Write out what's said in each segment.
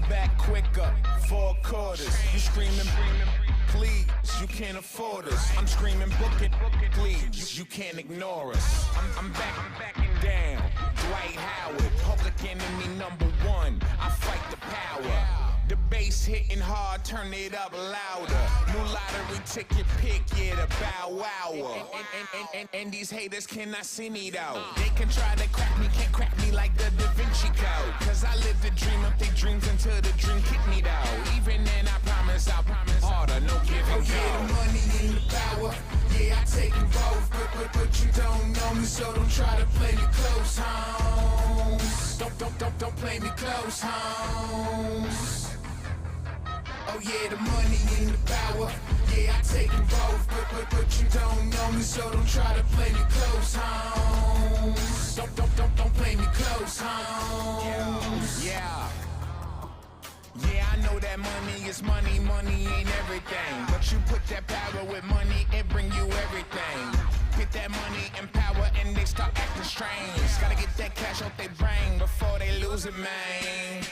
back quicker, 4 quarters. You screaming, please, you can't afford us. I'm screaming, book it, please, you can't ignore us. I'm backing down, Dwight Howard, public enemy #1. I fight the power. The bass hitting hard, turn it up louder. New lottery ticket pick, yeah, the Bow Wow. And these haters cannot see me though. They can try to crack me, can't crack me like the Da Vinci Code. Cause I live the dream up their dreams until the dream kick me though. Even then I promise harder, no giving. Oh yeah, the money and the power, yeah, I take them both. But you don't know me, so don't try to play me close, Holmes. Don't play me close, Holmes. Oh yeah, the money and the power, yeah, I take them both. But you don't know me, so don't try to play me close, Holmes. Don't play me close, Holmes. Yeah, I know that money is money, money ain't everything. But you put that power with money, it bring you everything. Get that money and power and they start acting strange. Gotta get that cash off their brain before they lose it, man.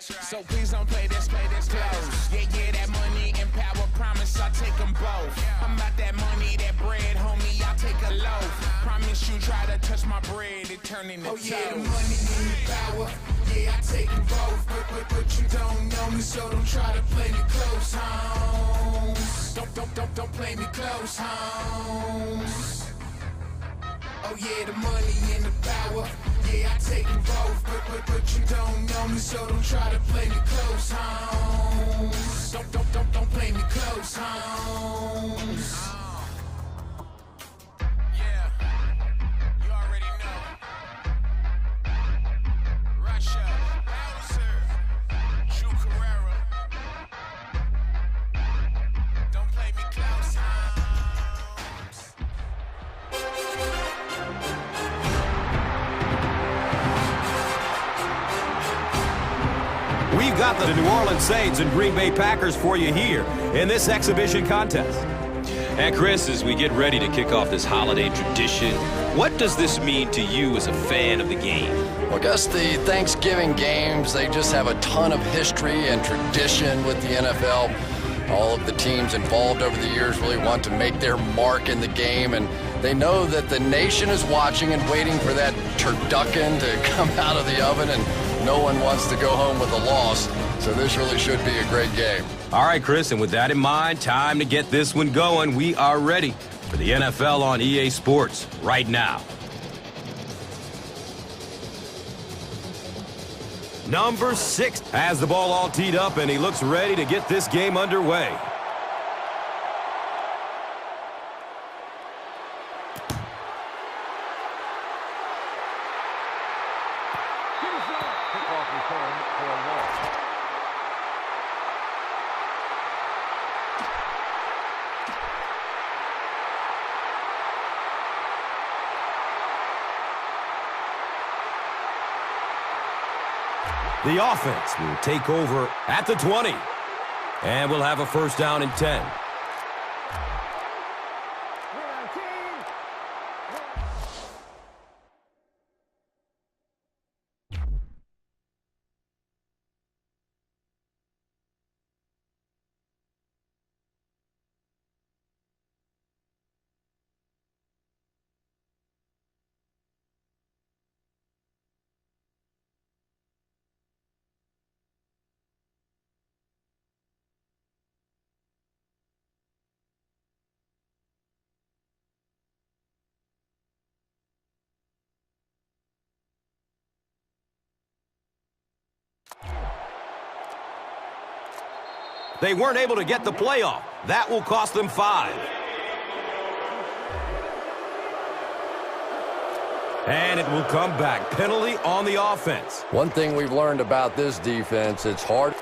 So please don't play this close. Yeah, that money and power, promise I'll take them both. I'm about that money, that bread, homie, I'll take a loaf. Promise you try to touch my bread, it turn into toast. Oh yeah, the money and the power, yeah, I take them both. But you don't know me, so don't try to play me close, Holmes. Don't play me close, Holmes. Oh yeah, the money and the power, yeah, I take them both. But you don't know me, so don't try to play me close, Holmes. Don't play me close, Holmes. Yeah, you already know. Russia, Bowser, Drew Carrera. Don't play me close, Holmes. We've got the New Orleans Saints and Green Bay Packers for you here in this exhibition contest. And Chris, as we get ready to kick off this holiday tradition, what does this mean to you as a fan of the game? Well, Gus, the Thanksgiving games, they just have a ton of history and tradition with the NFL. All of the teams involved over the years really want to make their mark in the game, and they know that the nation is watching and waiting for that turducken to come out of the oven, and no one wants to go home with a loss, so this really should be a great game. All right, Chris, and with that in mind, time to get this one going. We are ready for the NFL on EA Sports right now. Number 6 has the ball all teed up, and he looks ready to get this game underway. The offense will take over at the 20. And we'll have a first down and 10. They weren't able to get the playoff. That will cost them 5. And it will come back. Penalty on the offense. One thing we've learned about this defense, it's hard.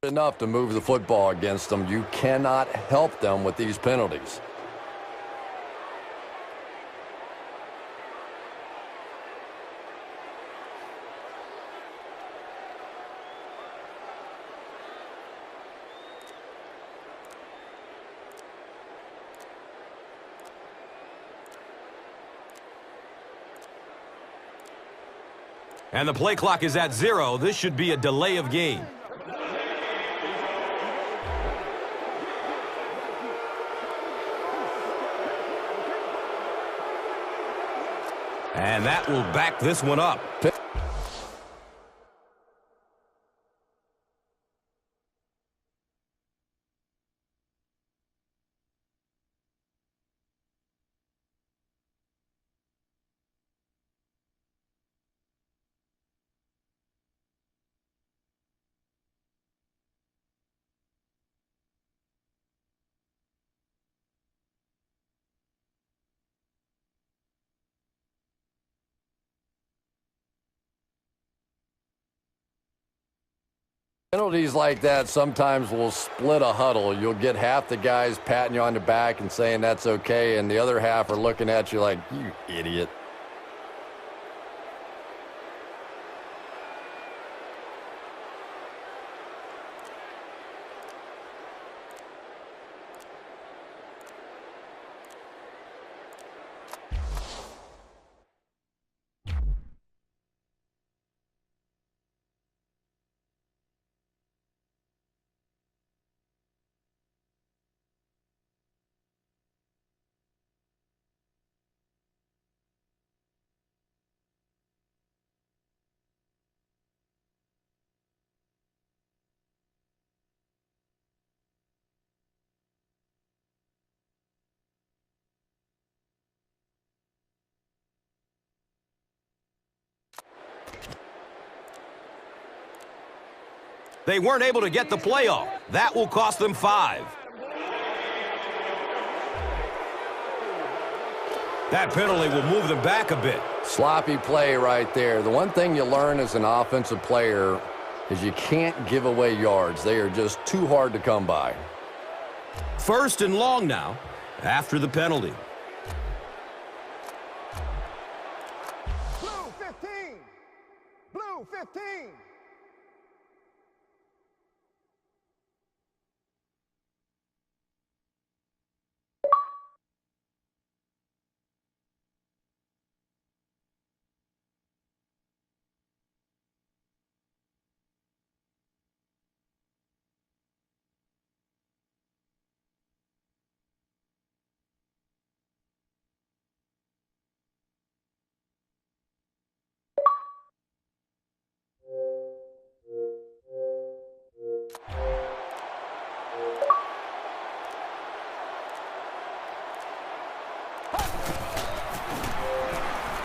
enough to move the football against them. You cannot help them with these penalties. And the play clock is at 0. This should be a delay of game. And that will back this one up. Penalties like that sometimes will split a huddle. You'll get half the guys patting you on the back and saying that's okay, and the other half are looking at you like, you idiot. They weren't able to get the play off. That will cost them 5. That penalty will move them back a bit. Sloppy play right there. The one thing you learn as an offensive player is you can't give away yards. They are just too hard to come by. 1st and long now after the penalty. Blue 15. Blue 15.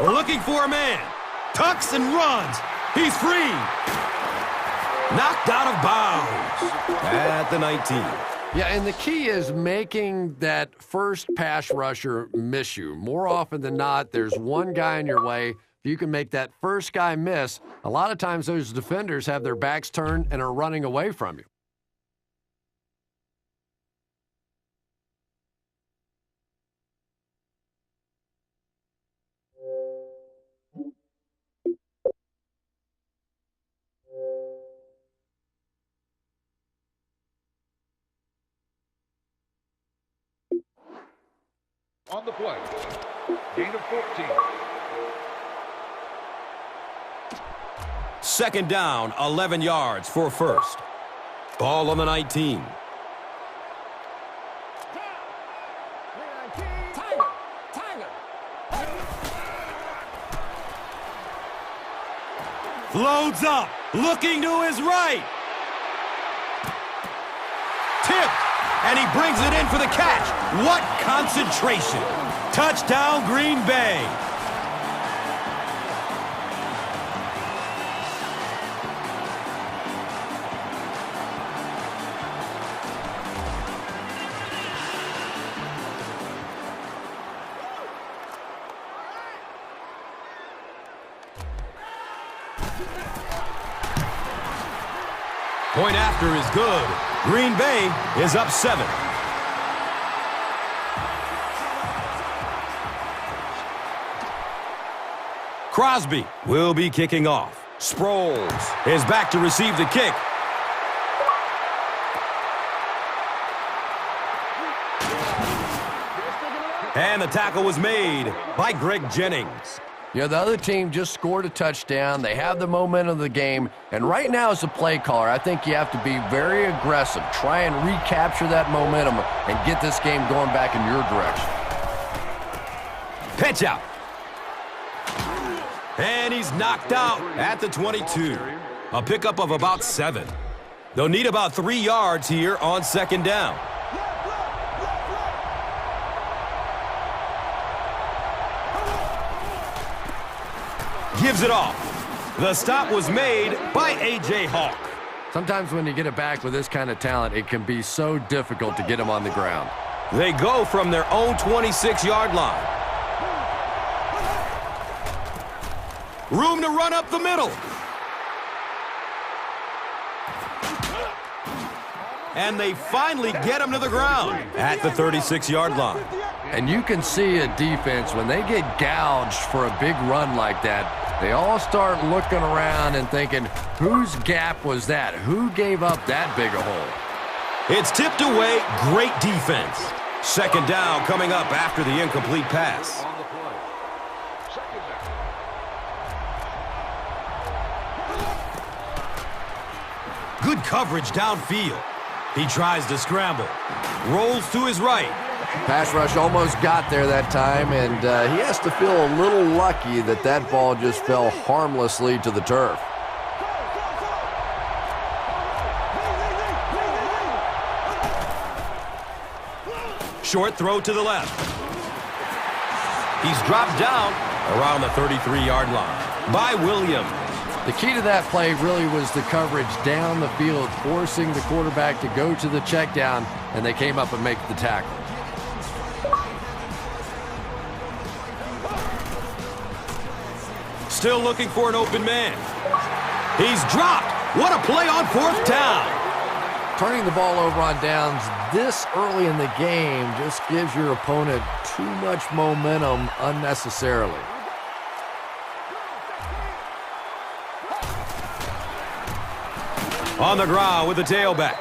Looking for a man. Tucks and runs. He's free. Knocked out of bounds at the 19. Yeah, and the key is making that first pass rusher miss you. More often than not, there's one guy in your way. If you can make that first guy miss, a lot of times those defenders have their backs turned and are running away from you. On the play, gain of 14. 2nd down, 11 yards for 1st. Ball on the 19. Loads up, looking to his right. Tipped, and he brings it in for the catch. What concentration. Touchdown, Green Bay. Point after is good. Green Bay is up 7. Crosby will be kicking off. Sproles is back to receive the kick. And the tackle was made by Greg Jennings. Yeah, the other team just scored a touchdown. They have the momentum of the game. And right now, as a play caller, I think you have to be very aggressive. Try and recapture that momentum and get this game going back in your direction. Pitch out. And he's knocked out at the 22. A pickup of about 7. They'll need about 3 yards here on second down. Gives it off. The stop was made by A.J. Hawk. Sometimes when you get it back with this kind of talent, it can be so difficult to get him on the ground. They go from their own 26-yard line. Room to run up the middle. And they finally get him to the ground at the 36-yard line. And you can see a defense, when they get gouged for a big run like that, they all start looking around and thinking, whose gap was that? Who gave up that big a hole? It's tipped away. Great defense. Second down coming up after the incomplete pass. On the play. Second down. Good coverage downfield. He tries to scramble. Rolls to his right. Pass rush almost got there that time, and he has to feel a little lucky that that ball just fell harmlessly to the turf. Short throw to the left. He's dropped down around the 33-yard line by Williams. The key to that play really was the coverage down the field, forcing the quarterback to go to the check down, and they came up and make the tackle. Still looking for an open man. He's dropped. What a play on fourth down. Turning the ball over on downs this early in the game just gives your opponent too much momentum unnecessarily. On the ground with the tailback.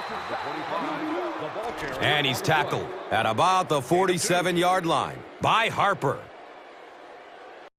And he's tackled at about the 47-yard line by Harper.